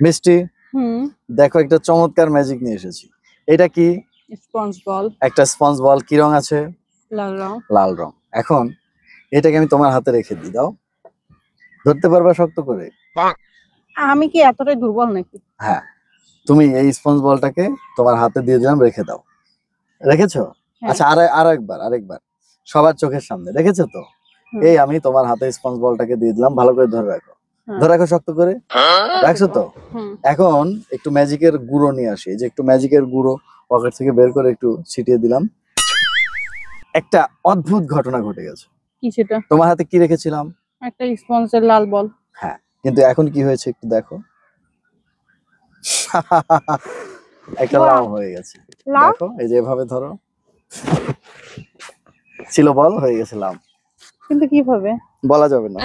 মিষ্টি, হুম, দেখো একটা চমৎকার ম্যাজিক নিয়ে এসেছি। এটা কি? স্পঞ্জ বল, একটা স্পঞ্জ বল। কি রং আছে? লাল রং। লাল রং। এখন এটাকে আমি তোমার হাতে রেখে দিই, দাও। ধরতে পারবা শক্ত করে? আমি কি এতটাই দুর্বল নাকি? হ্যাঁ, তুমি এই স্পঞ্জ বলটাকে তোমার হাতে দিয়ে দিলাম, রেখে দাও। রেখেছো? হ্যাঁ। আচ্ছা, আরেকবার সবার চোখের সামনে রেখেছো তো? হুম, এই আমি তোমার হাতে স্পঞ্জ বলটাকে দিয়ে দিলাম, ভালো করে ধরে রাখো। হ্যাঁ। ধরে রাখো শক্ত করে। রাখছো তো? হুম, এখন একটু ম্যাজিকের গুঁড়ো নিয়ে আসি। এই যে একটু ম্যাজিকের গুঁড়ো পকেট থেকে বের করে একটু ছিটিয়ে দিলাম। একটা অদ্ভুত ঘটনা ঘটে গেছে। কি সেটা? তোমার হাতে কি রেখেছিলাম? একটা স্পঞ্জের লাল বল। হ্যাঁ, কিন্তু এখন কি হয়েছে একটু দেখো। একটা বাহ! লাভ হয়ে গেছে। লাভ? দেখো, এই যে এভাবে ধরো। ছিল বল, হয়ে গেছে লাভ। কিন্তু কিভাবে? বলা যাবে না।